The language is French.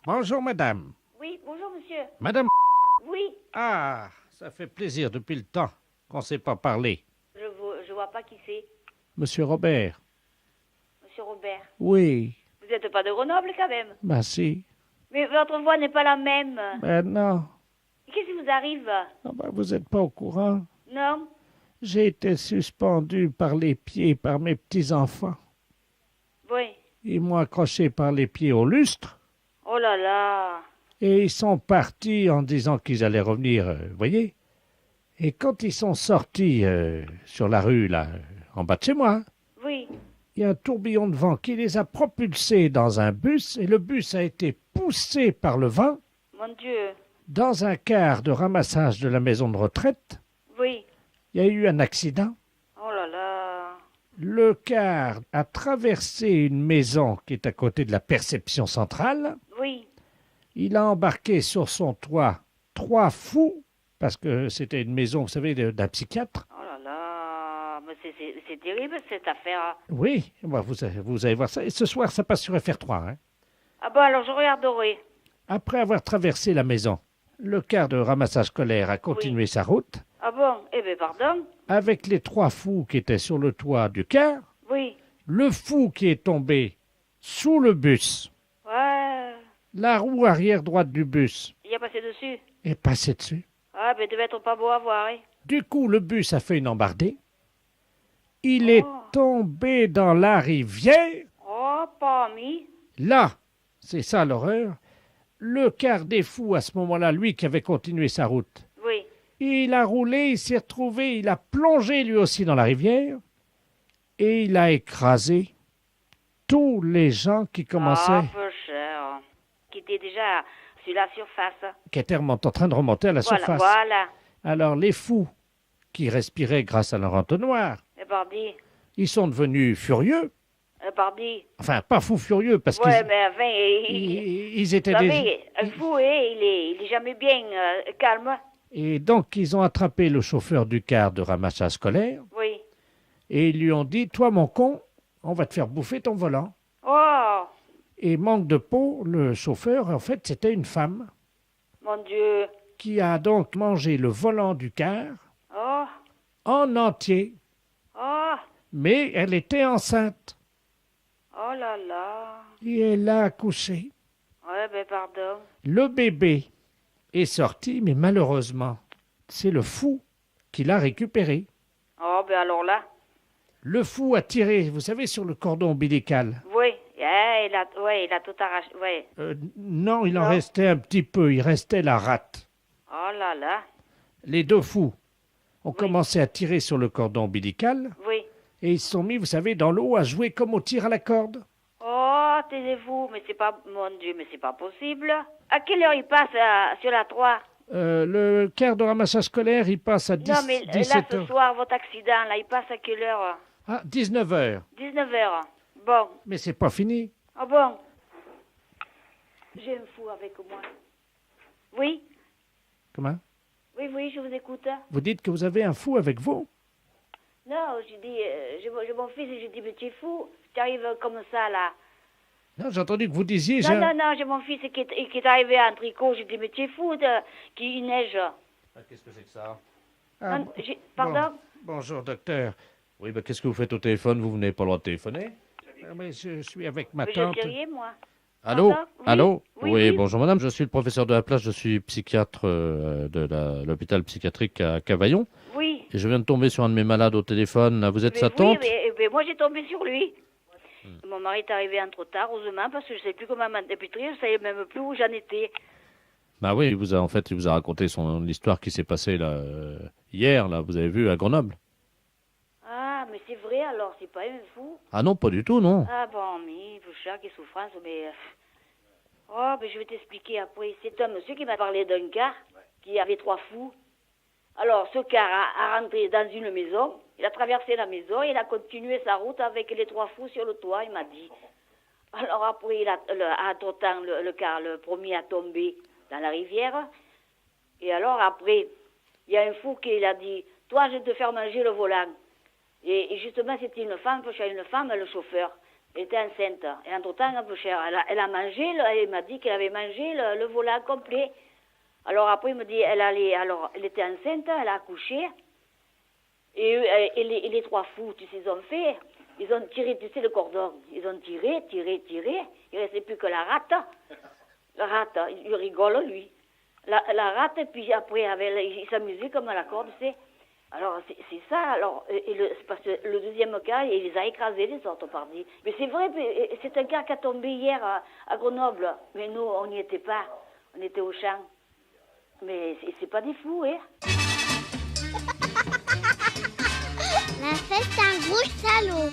Bonjour, madame. Oui, bonjour monsieur. Madame. Oui, Ah, ça fait plaisir depuis le temps qu'on ne s'est pas parlé. je vois pas qui c'est. Monsieur Robert. Monsieur Robert. Oui, Vous n'êtes pas de Grenoble quand même. ben si. Mais votre voix n'est pas la même. Ben non. Qu'est-ce qui vous arrive? Ah ben, vous n'êtes pas au courant. Non? J'ai été suspendu par les pieds par mes petits-enfants. Oui. Ils m'ont accroché par les pieds au lustre Oh là là. et ils sont partis en disant qu'ils allaient revenir, voyez. Et quand ils sont sortis sur la rue, là, en bas de chez moi, Oui. il y a un tourbillon de vent qui les a propulsés dans un bus et le bus a été poussé par le vent Mon Dieu. dans un car de ramassage de la maison de retraite. Oui. Il y a eu un accident. Oh là là. Le car a traversé une maison qui est à côté de la perception centrale. Oui. Il a embarqué sur son toit 3 fous, parce que c'était une maison, vous savez, d'un psychiatre. Oh là là. Mais c'est terrible cette affaire. Oui, bah, vous allez voir ça. Et ce soir, ça passe sur FR3. Hein. Ah bon, alors je regarderai. Après avoir traversé la maison, le car de ramassage scolaire a continué sa route. Ah bon? Eh bien, pardon. Avec les 3 fous qui étaient sur le toit du car, Oui. le fou qui est tombé sous le bus, Ouais. la roue arrière droite du bus Il a passé dessus. est passée dessus. Ah ben, devait être pas beau à voir, hein. Du coup, le bus a fait une embardée. Il est tombé dans la rivière. Oh, pas mis. Là, c'est ça l'horreur. Le quart des fous, à ce moment-là, lui qui avait continué sa route, Oui. il a roulé, il s'est retrouvé, il a plongé lui aussi dans la rivière et il a écrasé tous les gens qui commençaient, Ah, peu cher. Qui était déjà sur la surface. qui étaient en train de remonter à la Voilà, surface. voilà. Alors les fous qui respiraient grâce à leur entonnoir, Et pardi. ils sont devenus furieux. Et pardi. Enfin, pas fous furieux parce Ouais, qu'ils mais enfin, ils étaient vous des... savez, un fou, il est jamais bien calme. Et donc, ils ont attrapé le chauffeur du car de ramassage scolaire Oui. et ils lui ont dit « Toi, mon con, on va te faire bouffer ton volant. Oh, » Et manque de peau, le chauffeur, en fait, c'était une femme mon Dieu. qui a donc mangé le volant du car Oh, en entier. oh, Mais elle était enceinte oh là là. et elle a accouché. Ouais, ben pardon. Le bébé est sorti, mais malheureusement, c'est le fou qui l'a récupéré. Oh, ben alors là. Le fou a tiré, vous savez, sur le cordon ombilical. Oui, il a tout arraché. Ouais. Non, il en Non. restait un petit peu, il restait la rate. Oh là là. Les 2 fous ont commencé à tirer sur le cordon ombilical Oui. et ils se sont mis, vous savez, dans l'eau à jouer comme au tir à la corde. Oh, taisez-vous, mais c'est pas... Mon Dieu, mais c'est pas possible. À quelle heure il passe sur la 3? Le quart de ramassage scolaire, il passe à 10, Non, mais là, 17 ce heures. soir, votre accident, là, il passe à quelle heure? Ah, 19 heures. 19 heures. Bon. Mais c'est pas fini. Ah bon? J'ai un fou avec moi. Oui? Comment? Oui, je vous écoute. Vous dites que vous avez un fou avec vous? Non, je dis, j'ai mon fils et je dis, mais tu es fou, tu arrives comme ça, là. Non, j'ai entendu que vous disiez... Non, j'ai mon fils qui est arrivé en tricot, je dis, mais tu es fou, qu'il neige. Ah, qu'est-ce que c'est que ça? Ah, Non, pardon? Bonjour, docteur. Oui, ben, qu'est-ce que vous faites au téléphone? Vous n'avez pas le droit de téléphoner? Mais je suis avec ma Mais tante. je sais rien, moi. Allô? Pardon? Oui. Allô? Oui. Bonjour madame, je suis le professeur de la place, je suis psychiatre de l'hôpital psychiatrique à Cavaillon. Oui. Et je viens de tomber sur un de mes malades au téléphone. Là, vous êtes sa tante? Oui, mais moi j'ai tombé sur lui. Mon mari est arrivé un trop tard, heureusement, parce que je ne sais plus comment m'indéputrer, je ne savais même plus où j'en étais. Bah oui, il vous a raconté l'histoire qui s'est passée là, hier, là, vous avez vu, à Grenoble. Ah, mais c'est vrai alors, c'est pas un fou. Ah non, pas du tout, non. Ah bon, mais cher, quelle souffrance, mais... Oh, mais je vais t'expliquer après. C'est un monsieur qui m'a parlé d'un car qui avait 3 fous. Alors, ce car a rentré dans une maison, il a traversé la maison, il a continué sa route avec les 3 fous sur le toit, il m'a dit. Alors après, entre-temps, le car, le premier a tombé dans la rivière. Et alors après, il y a un fou qui a dit, toi, je vais te faire manger le volant. Et justement, c'était une femme, parce qu'il y a une femme, le chauffeur. Elle était enceinte. Et entre-temps, un peu cher. Elle a mangé, elle m'a dit qu'elle avait mangé le volant complet. Alors après, il me dit, elle était enceinte, elle a accouché. Et les 3 fous, tu sais, ils ont tiré, tu sais, le cordon. Ils ont tiré. Il restait plus que la rate. La rate, il rigole, lui. La rate, et puis après, il s'amusait comme à la corde, tu sais. Alors, c'est ça. Alors, c'est parce que le deuxième cas, il les a écrasés, les autres, partis. Mais c'est vrai, c'est un cas qui a tombé hier à Grenoble. Mais nous, on n'y était pas. On était au champ. Mais c'est pas des fous, hein. La fête, c'est un gros salaud.